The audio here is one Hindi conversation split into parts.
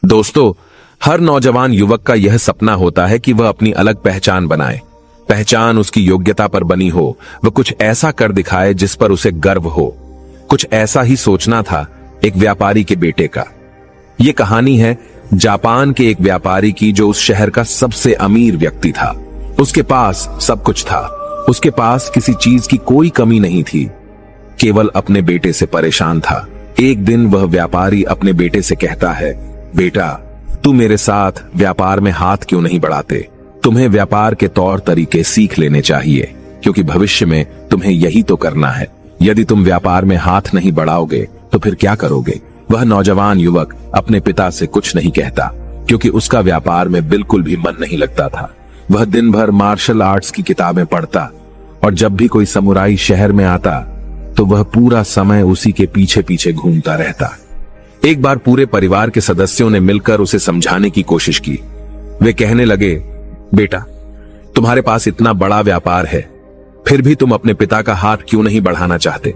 दोस्तों, हर नौजवान युवक का यह सपना होता है कि वह अपनी अलग पहचान बनाए। पहचान उसकी योग्यता पर बनी हो, वह कुछ ऐसा कर दिखाए जिस पर उसे गर्व हो। कुछ ऐसा ही सोचना था एक व्यापारी के बेटे का। यह कहानी है जापान के एक व्यापारी की, जो उस शहर का सबसे अमीर व्यक्ति था। उसके पास सब कुछ था। उसके पास किसी चीज की कोई कमी नहीं थी, केवल अपने बेटे से परेशान था। एक दिन वह व्यापारी अपने बेटे से कहता है, बेटा, तू मेरे साथ व्यापार में हाथ क्यों नहीं बढ़ाते? तुम्हें व्यापार के तौर तरीके सीख लेने चाहिए, क्योंकि भविष्य में तुम्हें यही तो करना है। यदि तुम व्यापार में हाथ नहीं बढ़ाओगे तो फिर क्या करोगे? वह नौजवान युवक अपने पिता से कुछ नहीं कहता, क्योंकि उसका व्यापार में बिल्कुल भी मन नहीं लगता था। वह दिन भर मार्शल आर्ट्स की किताबें पढ़ता, और जब भी कोई समुराई शहर में आता तो वह पूरा समय उसी के पीछे पीछे घूमता रहता। एक बार पूरे परिवार के सदस्यों ने मिलकर उसे समझाने की कोशिश की। वे कहने लगे, बेटा, तुम्हारे पास इतना बड़ा व्यापार है, फिर भी तुम अपने पिता का हाथ क्यों नहीं बढ़ाना चाहते?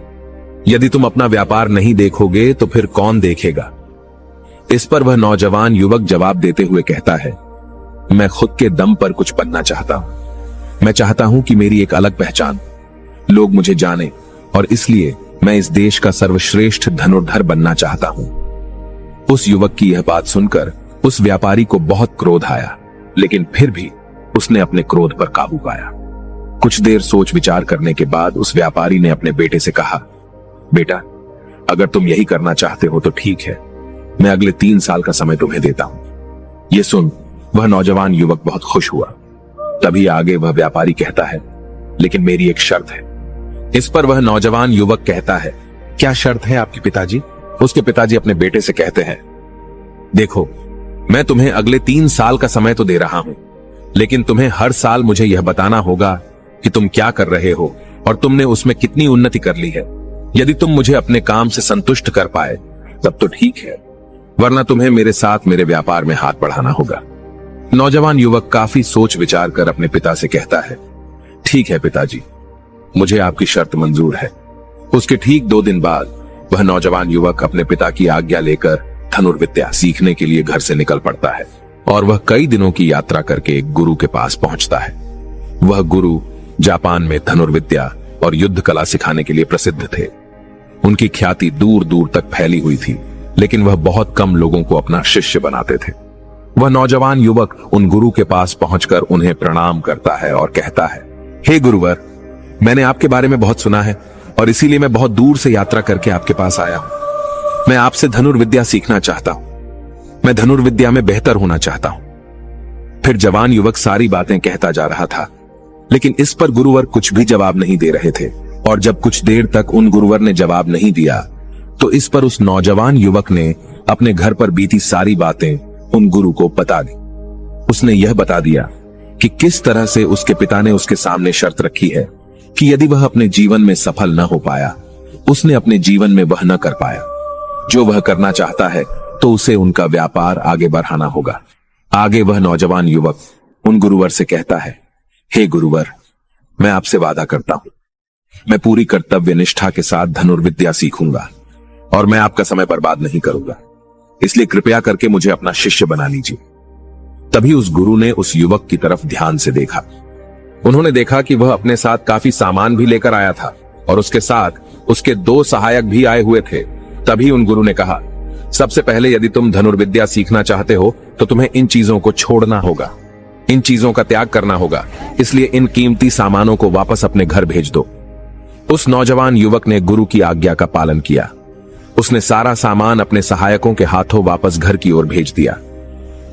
यदि तुम अपना व्यापार नहीं देखोगे तो फिर कौन देखेगा? इस पर वह नौजवान युवक जवाब देते हुए कहता है, मैं खुद के दम पर कुछ बनना चाहता हूं। मैं चाहता हूं कि मेरी एक अलग पहचान, लोग मुझे जाने, और इसलिए मैं इस देश का सर्वश्रेष्ठ धनुर्धर बनना चाहता हूं। उस युवक की यह बात सुनकर उस व्यापारी को बहुत क्रोध आया, लेकिन फिर भी उसने अपने क्रोध पर काबू पाया। कुछ देर सोच विचार करने के बाद उस व्यापारी ने अपने बेटे से कहा, बेटा, अगर तुम यही करना चाहते हो तो ठीक है, मैं अगले 3 साल का समय तुम्हें देता हूं। यह सुन वह नौजवान युवक बहुत खुश हुआ। तभी आगे वह व्यापारी कहता है, लेकिन मेरी एक शर्त है। इस पर वह नौजवान युवक कहता है, क्या शर्त है आपके पिताजी? उसके पिताजी अपने बेटे से कहते हैं, देखो, मैं तुम्हें अगले 3 साल का समय तो दे रहा हूं, लेकिन तुम्हें हर साल मुझे यह बताना होगा कि तुम क्या कर रहे हो और तुमने उसमें कितनी उन्नति कर ली है। यदि तुम मुझे अपने काम से संतुष्ट कर पाए तब तो ठीक है, वरना तुम्हें मेरे साथ मेरे व्यापार में हाथ बढ़ाना होगा। नौजवान युवक काफी सोच विचार कर अपने पिता से कहता है, ठीक है पिताजी, मुझे आपकी शर्त मंजूर है। उसके ठीक 2 दिन बाद वह नौजवान युवक अपने पिता की आज्ञा लेकर धनुर्विद्या सीखने के लिए घर से निकल पड़ता है, और वह कई दिनों की यात्रा करके एक गुरु के पास पहुंचता है। वह गुरु जापान में धनुर्विद्या और युद्ध कला सिखाने के लिए प्रसिद्ध थे। उनकी ख्याति दूर दूर तक फैली हुई थी, लेकिन वह बहुत कम लोगों को अपना शिष्य बनाते थे। वह नौजवान युवक उन गुरु के पास पहुंचकर उन्हें प्रणाम करता है और कहता है, हे गुरुवर, मैंने आपके बारे में बहुत सुना है और इसीलिए मैं बहुत दूर से यात्रा करके आपके पास आया हूं। मैं आपसे धनुर्विद्या सीखना चाहता हूं। मैं धनुर्विद्या में बेहतर होना चाहता हूं। फिर जवान युवक सारी बातें कहता जा रहा था, लेकिन इस पर गुरुवर कुछ भी जवाब नहीं दे रहे थे। और जब कुछ देर तक उन गुरुवर ने जवाब नहीं दिया तो इस पर उस नौजवान युवक ने अपने घर पर बीती सारी बातें उन गुरु को बता दी। उसने यह बता दिया कि किस तरह से उसके पिता ने उसके सामने शर्त रखी है कि यदि वह अपने जीवन में सफल न हो पाया, उसने अपने जीवन में वह न कर पाया जो वह करना चाहता है, तो उसे उनका व्यापार आगे बढ़ाना होगा। आगे वह नौजवान युवक उन गुरुवर से कहता है, हे गुरुवर, मैं आपसे वादा करता हूं, मैं पूरी कर्तव्य निष्ठा के साथ धनुर्विद्या सीखूंगा और मैं आपका समय बर्बाद नहीं करूंगा, इसलिए कृपया करके मुझे अपना शिष्य बना लीजिए। तभी उस गुरु ने उस युवक की तरफ ध्यान से देखा। उन्होंने देखा कि वह अपने साथ काफी सामान भी लेकर आया था और उसके साथ उसके 2 सहायक भी आए हुए थे। तभी उन गुरु ने कहा, सबसे पहले यदि तुम धनुर्विद्या सीखना चाहते हो तो तुम्हें इन चीजों को छोड़ना होगा, इन चीजों का त्याग करना होगा, इसलिए इन कीमती सामानों को वापस अपने घर भेज दो। उस नौजवान युवक ने गुरु की आज्ञा का पालन किया। उसने सारा सामान अपने सहायकों के हाथों वापस घर की ओर भेज दिया।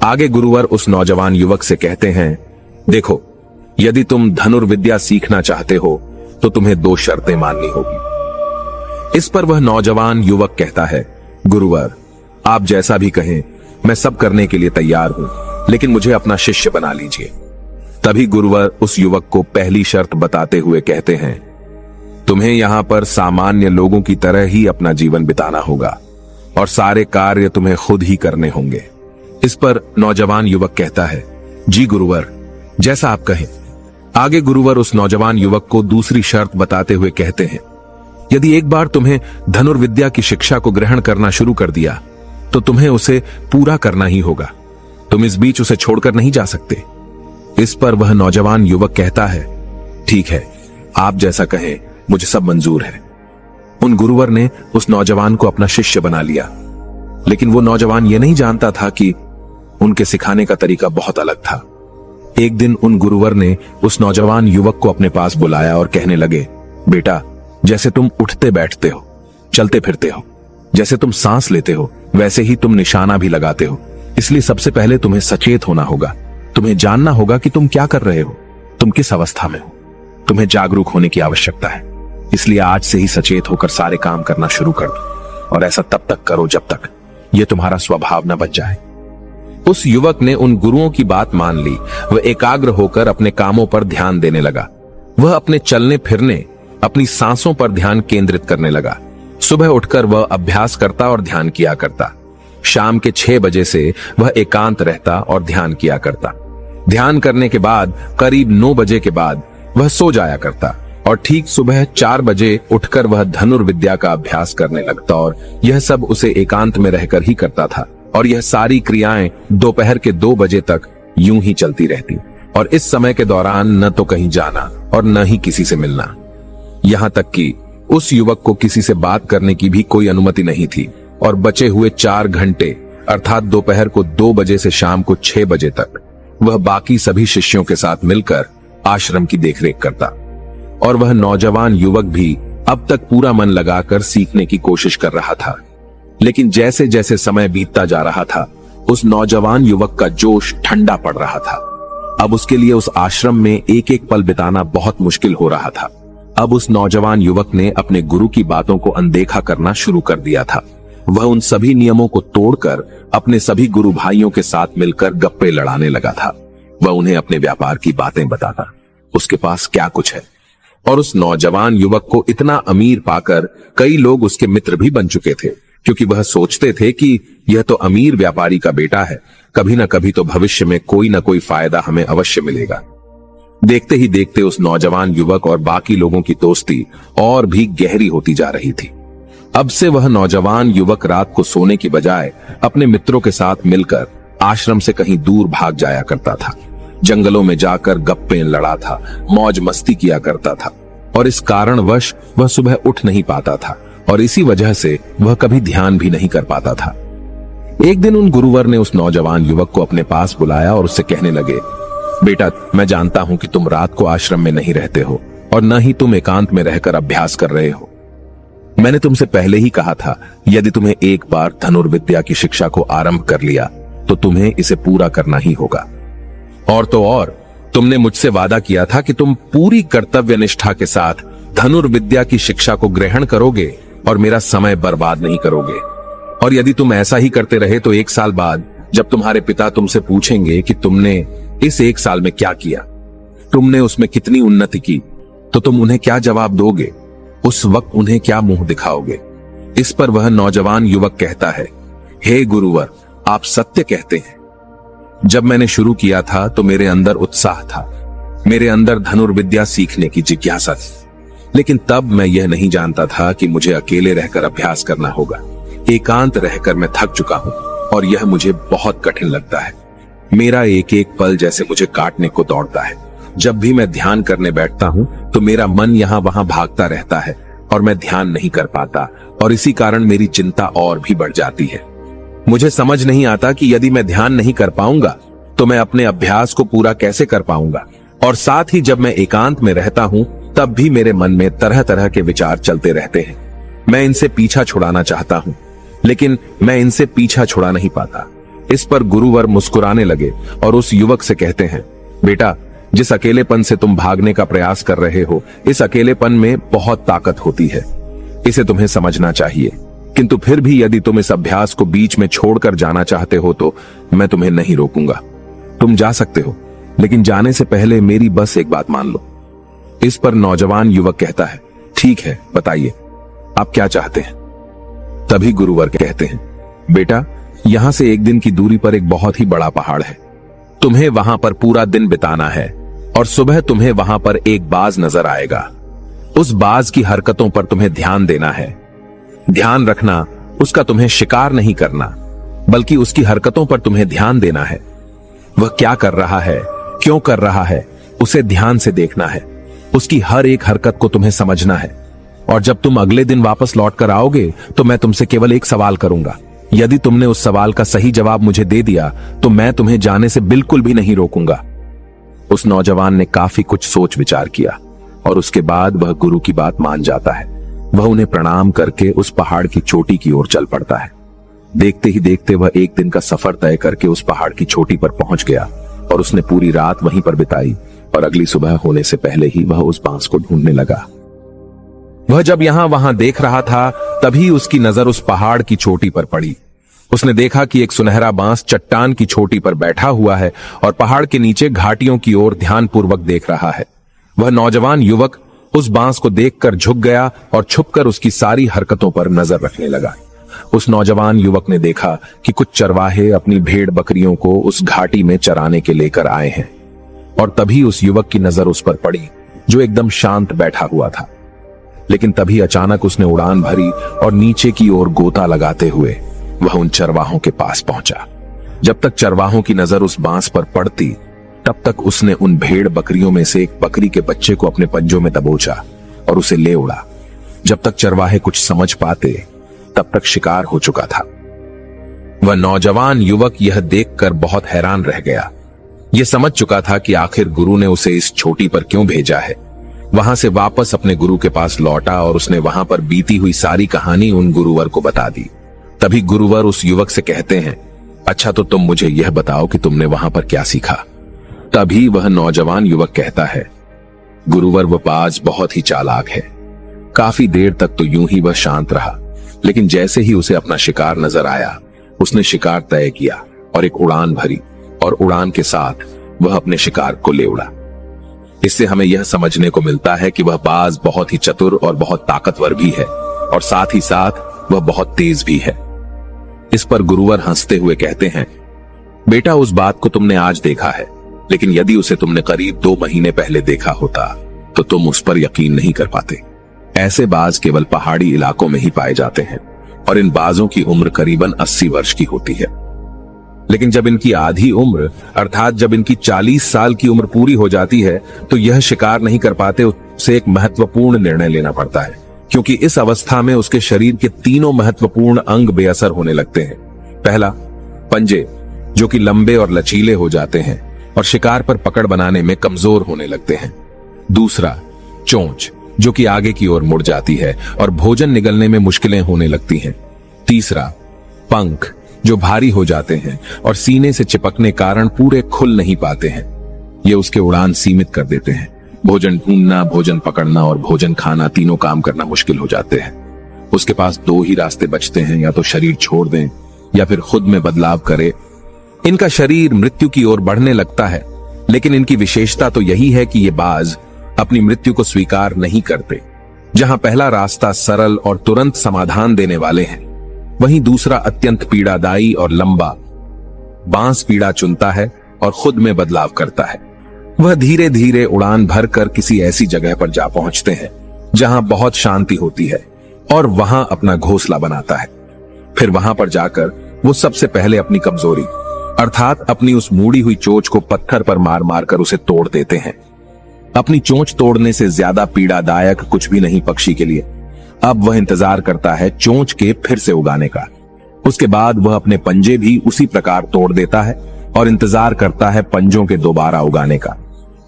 आगे गुरुवर उस नौजवान युवक से कहते हैं, देखो, यदि तुम धनुर्विद्या सीखना चाहते हो तो तुम्हें 2 शर्तें माननी होगी। इस पर वह नौजवान युवक कहता है, गुरुवर, आप जैसा भी कहें, मैं सब करने के लिए तैयार हूं, लेकिन मुझे अपना शिष्य बना लीजिए। तभी गुरुवर उस युवक को पहली शर्त बताते हुए कहते हैं, तुम्हें यहां पर सामान्य लोगों की तरह ही अपना जीवन बिताना होगा और सारे कार्य तुम्हें खुद ही करने होंगे। इस पर नौजवान युवक कहता है, जी गुरुवर, जैसा आप कहें। आगे गुरुवर उस नौजवान युवक को दूसरी शर्त बताते हुए कहते हैं, यदि एक बार तुम्हें धनुर्विद्या की शिक्षा को ग्रहण करना शुरू कर दिया तो तुम्हें उसे पूरा करना ही होगा। तुम इस बीच उसे छोड़कर नहीं जा सकते। इस पर वह नौजवान युवक कहता है, ठीक है, आप जैसा कहें, मुझे सब मंजूर है। उन गुरुवर ने उस नौजवान को अपना शिष्य बना लिया, लेकिन वो नौजवान यह नहीं जानता था कि उनके सिखाने का तरीका बहुत अलग था। एक दिन उन गुरुवर ने उस नौजवान युवक को अपने पास बुलाया और कहने लगे, बेटा, जैसे तुम उठते बैठते हो, चलते फिरते हो, जैसे तुम सांस लेते हो, वैसे ही तुम निशाना भी लगाते हो। इसलिए सबसे पहले तुम्हें सचेत होना होगा। तुम्हें जानना होगा कि तुम क्या कर रहे हो, तुम किस अवस्था में हो। तुम्हें जागरूक होने की आवश्यकता है। इसलिए आज से ही सचेत होकर सारे काम करना शुरू कर दो, और ऐसा तब तक करो जब तक यह तुम्हारा स्वभाव न बन जाए। उस युवक ने उन गुरुओं की बात मान ली। वह एकाग्र होकर अपने कामों पर ध्यान देने लगा। वह अपने चलने फिरने, अपनी सांसों पर ध्यान केंद्रित करने लगा। सुबह उठकर वह अभ्यास करता और ध्यान किया करता। शाम के 6 बजे से वह एकांत रहता और ध्यान किया करता। ध्यान करने के बाद करीब 9 बजे के बाद वह सो जाया करता और ठीक सुबह 4 बजे उठकर वह धनुर्विद्या का अभ्यास करने लगता, और यह सब उसे एकांत में रहकर ही करता था। और यह सारी क्रियाएं दोपहर के 2 बजे तक यूं ही चलती रहती, और इस समय के दौरान न तो कहीं जाना और न ही किसी से मिलना। यहां तक कि उस युवक को किसी से बात करने की भी कोई अनुमति नहीं थी, और बचे हुए 4 घंटे अर्थात दोपहर को 2 बजे से शाम को 6 बजे तक वह बाकी सभी शिष्यों के साथ मिलकर आश्रम की देखरेख करता। और वह नौजवान युवक भी अब तक पूरा मन लगाकर सीखने की कोशिश कर रहा था। लेकिन जैसे जैसे समय बीतता जा रहा था, उस नौजवान युवक का जोश ठंडा पड़ रहा था। अब उसके लिए उस आश्रम में एक एक पल बिताना बहुत मुश्किल हो रहा था। अब उस नौजवान युवक ने अपने गुरु की बातों को अनदेखा करना शुरू कर दिया था। वह उन सभी नियमों को तोड़कर अपने सभी गुरु भाइयों के साथ मिलकर गप्पे लड़ाने लगा था। वह उन्हें अपने व्यापार की बातें बताता, उसके पास क्या कुछ है। और उस नौजवान युवक को इतना अमीर पाकर कई लोग उसके मित्र भी बन चुके थे, क्योंकि वह सोचते थे कि यह तो अमीर व्यापारी का बेटा है, कभी ना कभी तो भविष्य में कोई ना कोई फायदा हमें अवश्य मिलेगा। देखते ही देखते उस नौजवान युवक और बाकी लोगों की दोस्ती और भी गहरी होती जा रही थी। अब से वह नौजवान युवक रात को सोने की बजाय अपने मित्रों के साथ मिलकर आश्रम से कहीं दूर भाग जाया करता था। जंगलों में जाकर गप्पे लड़ा था, मौज मस्ती किया करता था, और इस कारणवश वह सुबह उठ नहीं पाता था, और इसी वजह से वह कभी ध्यान भी नहीं कर पाता था। एक दिन उन गुरुवर ने उस नौजवान युवक को अपने पास बुलाया और उससे कहने लगे, बेटा, मैं जानता हूं कि तुम रात को आश्रम में नहीं रहते हो और न ही तुम एकांत में रहकर अभ्यास कर रहे हो। मैंने तुमसे पहले ही कहा था, यदि तुम्हें एक बार धनुर्विद्या की शिक्षा को आरंभ कर लिया तो तुम्हें इसे पूरा करना ही होगा। और तो और, तुमने मुझसे वादा किया था कि तुम पूरी कर्तव्य निष्ठा के साथ धनुर्विद्या की शिक्षा को ग्रहण करोगे और मेरा समय बर्बाद नहीं करोगे। और यदि तुम ऐसा ही करते रहे तो 1 साल बाद जब तुम्हारे पिता तुमसे पूछेंगे कि तुमने इस 1 साल में क्या किया, तुमने उसमें कितनी उन्नति की, तो तुम उन्हें क्या जवाब दोगे? उस वक्त उन्हें क्या मुंह दिखाओगे? इस पर वह नौजवान युवक कहता है, हे गुरुवर, आप सत्य कहते हैं। जब मैंने शुरू किया था तो मेरे अंदर उत्साह था, मेरे अंदर धनुर्विद्या सीखने की जिज्ञासा थी, लेकिन तब मैं यह नहीं जानता था कि मुझे अकेले रहकर अभ्यास करना होगा। एकांत रहकर मैं थक चुका हूं और यह मुझे बहुत कठिन लगता है। मेरा एक एक पल जैसे मुझे काटने को दौड़ता है। जब भी मैं ध्यान करने बैठता हूं तो मेरा मन यहां वहां भागता रहता है और मैं ध्यान नहीं कर पाता, और इसी कारण मेरी चिंता और भी बढ़ जाती है। मुझे समझ नहीं आता कि यदि मैं ध्यान नहीं कर पाऊंगा तो मैं अपने अभ्यास को पूरा कैसे कर पाऊंगा। और साथ ही जब मैं एकांत में रहता हूं तब भी मेरे मन में तरह तरह के विचार चलते रहते हैं। मैं इनसे पीछा छुड़ाना चाहता हूं, लेकिन मैं इनसे पीछा छुड़ा नहीं पाता। इस पर गुरुवर मुस्कुराने लगे और उस युवक से कहते हैं, बेटा, जिस अकेलेपन से तुम भागने का प्रयास कर रहे हो, इस अकेलेपन में बहुत ताकत होती है। इसे तुम्हें समझना चाहिए। किंतु फिर भी यदि तुम इस अभ्यास को बीच में छोड़कर जाना चाहते हो तो मैं तुम्हें नहीं रोकूंगा। तुम जा सकते हो, लेकिन जाने से पहले मेरी बस एक बात मान लो। इस पर नौजवान युवक कहता है, ठीक है, बताइए, आप क्या चाहते हैं? तभी गुरुवर कहते हैं, बेटा, यहां से 1 दिन की दूरी पर एक बहुत ही बड़ा पहाड़ है। तुम्हें वहां पर पूरा दिन बिताना है और सुबह तुम्हें वहां पर एक बाज नजर आएगा। उस बाज की हरकतों पर तुम्हें ध्यान देना है। ध्यान रखना, उसका तुम्हें शिकार नहीं करना, बल्कि उसकी हरकतों पर तुम्हें ध्यान देना है। वह क्या कर रहा है, क्यों कर रहा है, उसे ध्यान से देखना है। उसकी हर एक हरकत को तुम्हें समझना है। और जब तुम अगले दिन वापस लौट कर आओगे तो मैं तुमसे केवल एक सवाल करूंगा। यदि तुमने उस सवाल का सही जवाब मुझे दे दिया तो मैं तुम्हें जाने से बिल्कुल भी नहीं रोकूंगा। उस नौजवान ने काफी कुछ सोच विचार किया और उसके बाद वह गुरु की बात मान जाता है। वह उन्हें प्रणाम करके उस पहाड़ की चोटी की ओर चल पड़ता है। देखते ही देखते वह एक दिन का सफर तय करके उस पहाड़ की चोटी पर पहुंच गया और उसने पूरी रात वहीं पर बिताई और अगली सुबह होने से पहले ही वह उस बांस को ढूंढने लगा। वह जब यहां वहां देख रहा था तभी उसकी नजर उस पहाड़ की चोटी पर पड़ी। उसने देखा कि एक सुनहरा बांस चट्टान की चोटी पर बैठा हुआ है और पहाड़ के नीचे घाटियों की ओर ध्यानपूर्वक देख रहा है। वह नौजवान युवक उस बांस को देखकर झुक गया और छुपकर उसकी सारी हरकतों पर नजर रखने लगा। उस नौजवान युवक ने देखा कि कुछ चरवाहे अपनी भेड़ बकरियों को उस घाटी में चराने के लेकर आए हैं और तभी उस युवक की नजर उस पर पड़ी जो एकदम शांत बैठा हुआ था। लेकिन तभी अचानक उसने उड़ान भरी और नीचे की ओर गोता लगाते हुए वह उन चरवाहों के पास पहुंचा। जब तक चरवाहों की नजर उस बांस पर पड़ती तब तक उसने उन भेड़ बकरियों में से एक बकरी के बच्चे को अपने पंजों में दबोचा और उसे ले उड़ा। जब तक चरवाहे कुछ समझ पाते तब तक शिकार हो चुका था। वह नौजवान युवक यह देखकर बहुत हैरान रह गया। यह समझ चुका था कि आखिर गुरु ने उसे इस चोटी पर क्यों भेजा है। वहां से वापस अपने गुरु के पास लौटा और उसने वहां पर बीती हुई सारी कहानी उन गुरुवर को बता दी। तभी गुरुवर उस युवक से कहते हैं, अच्छा तो तुम मुझे यह बताओ कि तुमने वहां पर क्या सीखा। तभी वह नौजवान युवक कहता है, गुरुवर वह बाज बहुत ही चालाक है। काफी देर तक तो यूं ही वह शांत रहा, लेकिन जैसे ही उसे अपना शिकार नजर आया उसने शिकार तय किया और एक उड़ान भरी और उड़ान के साथ वह अपने शिकार को ले उड़ा। इससे हमें यह समझने को मिलता है कि वह बाज बहुत ही चतुर और बहुत ताकतवर भी है और साथ ही साथ वह बहुत तेज भी है। इस पर गुरुवर हंसते हुए कहते हैं, बेटा उस बात को तुमने आज देखा है, लेकिन यदि उसे तुमने करीब 2 महीने पहले देखा होता तो तुम उस पर यकीन नहीं कर पाते। ऐसे बाज केवल पहाड़ी इलाकों में ही पाए जाते हैं और इन बाजों की उम्र करीबन 80 वर्ष की होती है। लेकिन जब इनकी आधी उम्र अर्थात जब इनकी 40 साल की उम्र पूरी हो जाती है तो यह शिकार नहीं कर पाते। उसे एक महत्वपूर्ण निर्णय लेना पड़ता है, क्योंकि इस अवस्था में उसके शरीर के 3 महत्वपूर्ण अंग बेअसर होने लगते हैं। पहला, पंजे, जो कि लंबे और लचीले हो जाते हैं और शिकार पर पकड़ बनाने में कमजोर होने लगते हैं। दूसरा, चोंच, जो कि आगे की ओर मुड़ जाती है और भोजन निगलने में मुश्किलें होने लगती हैं। तीसरा, पंख, जो भारी हो जाते हैं और सीने से चिपकने कारण पूरे खुल नहीं पाते हैं। ये उसके उड़ान सीमित कर देते हैं। भोजन ढूंढना, भोजन पकड़ना और भोजन खाना तीनों काम करना मुश्किल हो जाते हैं। उसके पास 2 ही रास्ते बचते हैं, या तो शरीर छोड़ दें या फिर खुद में बदलाव करे। इनका शरीर मृत्यु की ओर बढ़ने लगता है, लेकिन इनकी विशेषता तो यही है कि ये बाज अपनी मृत्यु को स्वीकार नहीं करते। जहां पहला रास्ता सरल और तुरंत समाधान देने वाले हैं, वहीं दूसरा अत्यंत पीड़ादायी और लंबा बांस पीड़ा चुनता है और खुद में बदलाव करता है। वह धीरे धीरे उड़ान भरकर किसी ऐसी जगह पर जा पहुंचते हैं जहां बहुत शांति होती है और वहां अपना घोंसला बनाता है। फिर वहां पर जाकर वो सबसे पहले अपनी कमजोरी अर्थात अपनी उस मुड़ी हुई चोंच को पत्थर पर मार मार कर उसे तोड़ देते हैं। अपनी चोंच तोड़ने से ज्यादा पीड़ादायक कुछ भी नहीं पक्षी के लिए। अब वह इंतजार करता है चोंच के फिर से उगाने का। उसके बाद वह अपने पंजे भी उसी प्रकार तोड़ देता है और इंतजार करता है पंजों के दोबारा उगाने का।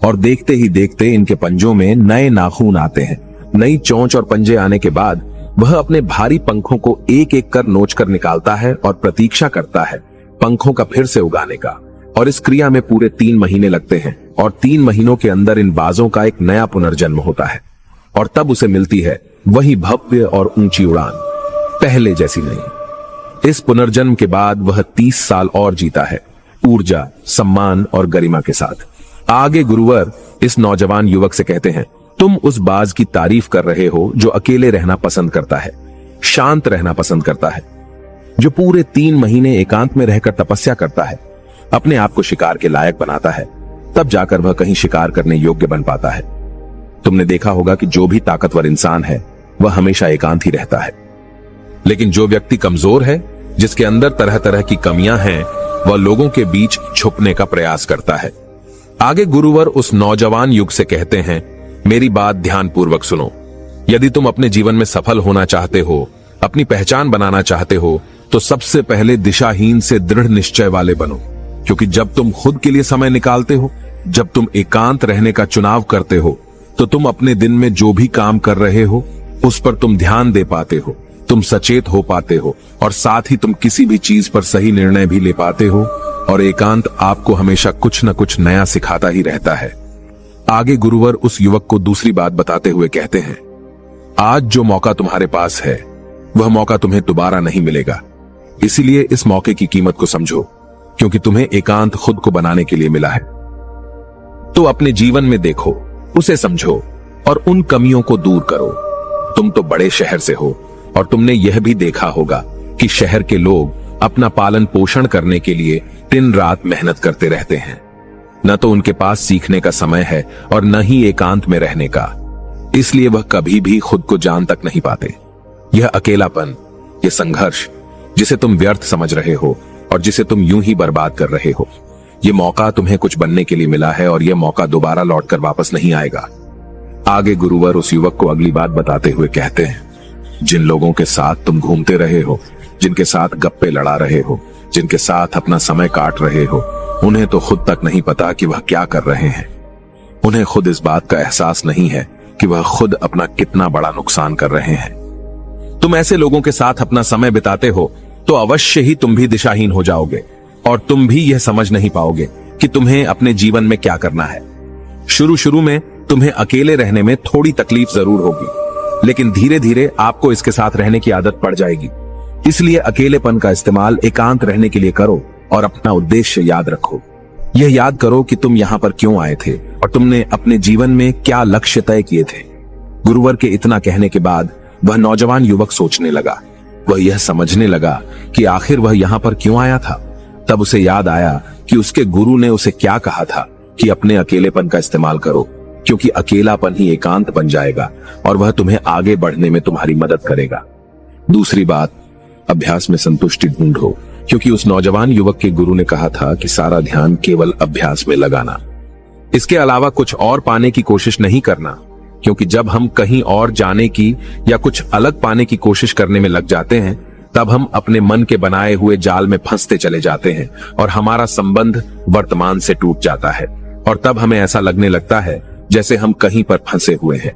और देखते ही देखते इनके पंजों में नए नाखून आते हैं। नई चोंच और पंजे आने के बाद वह अपने भारी पंखों को एक एक कर नोच कर निकालता है और प्रतीक्षा करता है पंखों का फिर से उगाने का। और इस क्रिया में पूरे 3 महीने लगते हैं और 3 महीनों के अंदर इन बाजों का एक नया पुनर्जन्म होता है और तब उसे मिलती है वही भव्य और ऊंची उड़ान, पहले जैसी नहीं। इस पुनर्जन्म के बाद वह 30 साल और जीता है, ऊर्जा, सम्मान और गरिमा के साथ। आगे गुरुवर इस नौजवान युवक से कहते हैं, तुम उस बाज की तारीफ कर रहे हो जो अकेले रहना पसंद करता है, शांत रहना पसंद करता है, जो पूरे 3 महीने एकांत में रहकर तपस्या करता है, अपने आप को शिकार के लायक बनाता है, तब जाकर वह कहीं शिकार करने योग्य बन पाता है। तुमने देखा होगा कि जो भी ताकतवर इंसान है वह हमेशा एकांत ही रहता है, लेकिन जो व्यक्ति कमजोर है, जिसके अंदर तरह तरह की कमियां हैं, वह लोगों के बीच छुपने का प्रयास करता है। आगे गुरुवर उस नौजवान युग से कहते हैं, मेरी बात ध्यानपूर्वक सुनो। यदि तुम अपने जीवन में सफल होना चाहते हो, अपनी पहचान बनाना चाहते हो, तो सबसे पहले दिशाहीन से दृढ़ निश्चय वाले बनो। क्योंकि जब तुम खुद के लिए समय निकालते हो, जब तुम एकांत रहने का चुनाव करते हो, तो तुम अपने दिन में जो भी काम कर रहे हो उस पर तुम ध्यान दे पाते हो, तुम सचेत हो पाते हो, और साथ ही तुम किसी भी चीज पर सही निर्णय भी ले पाते हो। और एकांत आपको हमेशा कुछ न कुछ नया सिखाता ही रहता है। आगे गुरुवर उस युवक को दूसरी बात बताते हुए कहते हैं, आज जो मौका तुम्हारे पास है वह मौका तुम्हें दोबारा नहीं मिलेगा। इसीलिए इस मौके की कीमत को समझो, क्योंकि तुम्हें एकांत खुद को बनाने के लिए मिला है। तो अपने जीवन में देखो, उसे समझो और उन कमियों को दूर करो। तुम तो बड़े शहर से हो और तुमने यह भी देखा होगा कि शहर के लोग अपना पालन पोषण करने के लिए दिन रात मेहनत करते रहते हैं। न तो उनके पास सीखने का समय है और न ही एकांत में रहने का। इसलिए वह कभी भी खुद को जान तक नहीं पाते। यह अकेलापन, यह संघर्ष जिसे तुम व्यर्थ समझ रहे हो और जिसे तुम यूं ही बर्बाद कर रहे हो, यह मौका तुम्हें कुछ बनने के लिए मिला है और यह मौका दोबारा लौटकर वापस नहीं आएगा। आगे गुरुवर उस युवक को अगली बात बताते हुए कहते हैं, जिन लोगों के साथ तुम घूमते रहे हो, जिनके साथ गप्पे लड़ा रहे हो, जिनके साथ अपना समय काट रहे हो, उन्हें तो खुद तक नहीं पता कि वह क्या कर रहे हैं। उन्हें खुद इस बात का एहसास नहीं है कि वह खुद अपना कितना बड़ा नुकसान कर रहे हैं। तुम ऐसे लोगों के साथ अपना समय बिताते हो तो अवश्य ही तुम भी दिशाहीन हो जाओगे और तुम भी यह समझ नहीं पाओगे कि तुम्हें अपने जीवन में क्या करना है। शुरू में तुम्हें अकेले रहने में थोड़ी तकलीफ जरूर होगी, लेकिन धीरे धीरे आपको इसके साथ रहने की आदत पड़ जाएगी। इसलिए अकेलेपन का इस्तेमाल एकांत रहने के लिए करो और अपना उद्देश्य याद रखो। यह याद करो कि तुम यहाँ पर क्यों आए थे और तुमने अपने जीवन में क्या लक्ष्य तय किए थे। गुरुवर के इतना कहने के बाद वह नौजवान युवक सोचने लगा। वह यह समझने लगा कि आखिर वह यहाँ पर क्यों आया था। तब उसे याद आया कि उसके गुरु ने उसे क्या कहा था कि अपने अकेलेपन का इस्तेमाल करो, क्योंकि अकेलापन ही एकांत बन जाएगा और वह तुम्हें आगे बढ़ने में तुम्हारी मदद करेगा। दूसरी बात, अभ्यास में संतुष्टि ढूंढो, क्योंकि उस नौजवान युवक के गुरु ने कहा था कि सारा ध्यान केवल अभ्यास में लगाना, इसके अलावा कुछ और पाने की कोशिश नहीं करना। क्योंकि जब हम कहीं और जाने की या कुछ अलग पाने की कोशिश करने में लग जाते हैं, तब हम अपने मन के बनाए हुए जाल में फंसते चले जाते हैं और हमारा संबंध वर्तमान से टूट जाता है। और तब हमें ऐसा लगने लगता है जैसे हम कहीं पर फंसे हुए हैं।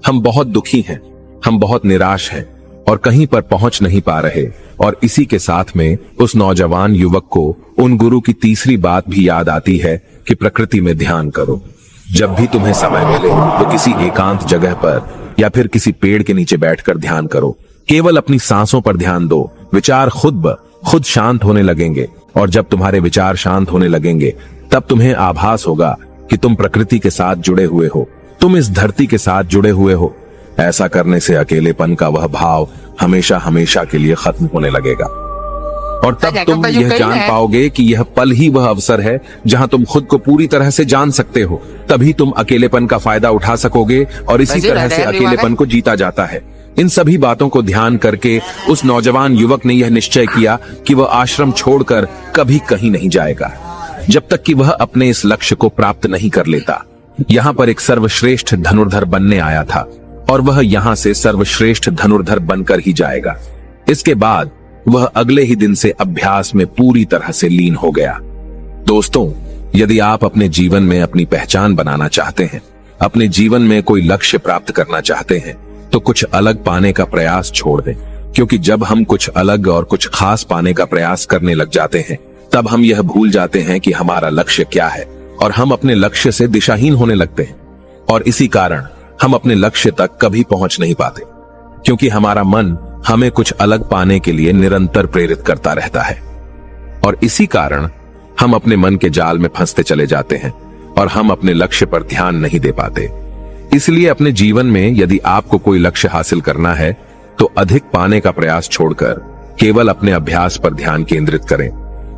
हम बहुत दुखी हैं, हम बहुत निराश हैं और कहीं पर पहुंच नहीं पा रहे। और इसी के साथ में उस नौजवान युवक को उन गुरु की तीसरी बात भी याद आती है कि प्रकृति में ध्यान करो। जब भी तुम्हें समय मिले तो किसी एकांत जगह पर या फिर किसी पेड़ के नीचे बैठकर ध्यान करो। केवल अपनी सांसों पर ध्यान दो। विचार खुद शांत होने लगेंगे और जब तुम्हारे विचार शांत होने लगेंगे तब तुम्हें आभास होगा कि तुम प्रकृति के साथ जुड़े हुए हो, तुम इस धरती के साथ जुड़े हुए हो। ऐसा करने से अकेलेपन का वह भाव हमेशा हमेशा के लिए खत्म होने लगेगा और तब तुम यह जान पाओगे कि यह पल ही वह अवसर है जहां तुम खुद को पूरी तरह से जान सकते हो। तभी तुम अकेलेपन का फायदा उठा सकोगे और इसी तरह से अकेलेपन को जीता जाता है। इन सभी बातों को ध्यान करके उस नौजवान युवक ने यह निश्चय किया कि वह आश्रम छोड़कर कभी कहीं नहीं जाएगा जब तक कि वह अपने इस लक्ष्य को प्राप्त नहीं कर लेता। यहाँ पर एक सर्वश्रेष्ठ धनुर्धर बनने आया था और वह यहाँ से सर्वश्रेष्ठ धनुर्धर बनकर ही जाएगा। इसके बाद वह अगले ही दिन से अभ्यास में पूरी तरह से लीन हो गया। दोस्तों, यदि आप अपने जीवन में अपनी पहचान बनाना चाहते हैं, अपने जीवन में कोई लक्ष्य प्राप्त करना चाहते हैं, तो कुछ अलग पाने का प्रयास छोड़ दें। क्योंकि जब हम कुछ अलग और कुछ खास पाने का प्रयास करने लग जाते हैं, तब हम यह भूल जाते हैं कि हमारा लक्ष्य क्या है और हम अपने लक्ष्य से दिशाहीन होने लगते हैं। और इसी कारण हम अपने लक्ष्य तक कभी पहुंच नहीं पाते, क्योंकि हमारा मन हमें कुछ अलग पाने के लिए निरंतर प्रेरित करता रहता है। और इसी कारण हम अपने मन के जाल में फंसते चले जाते हैं और हम अपने लक्ष्य पर ध्यान नहीं दे पाते। इसलिए अपने जीवन में यदि आपको कोई लक्ष्य हासिल करना है तो अधिक पाने का प्रयास छोड़कर केवल अपने अभ्यास पर ध्यान केंद्रित करें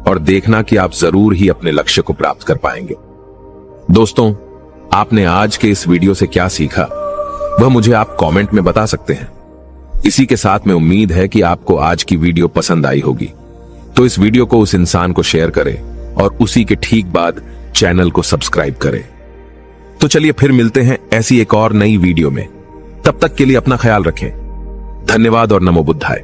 और देखना कि आप जरूर ही अपने लक्ष्य को प्राप्त कर पाएंगे। दोस्तों, आपने आज के इस वीडियो से क्या सीखा वह मुझे आप कमेंट में बता सकते हैं। इसी के साथ में उम्मीद है कि आपको आज की वीडियो पसंद आई होगी तो इस वीडियो को उस इंसान को शेयर करें और उसी के ठीक बाद चैनल को सब्सक्राइब करें। तो चलिए फिर मिलते हैं ऐसी एक और नई वीडियो में। तब तक के लिए अपना ख्याल रखें। धन्यवाद और नमो बुद्धाय।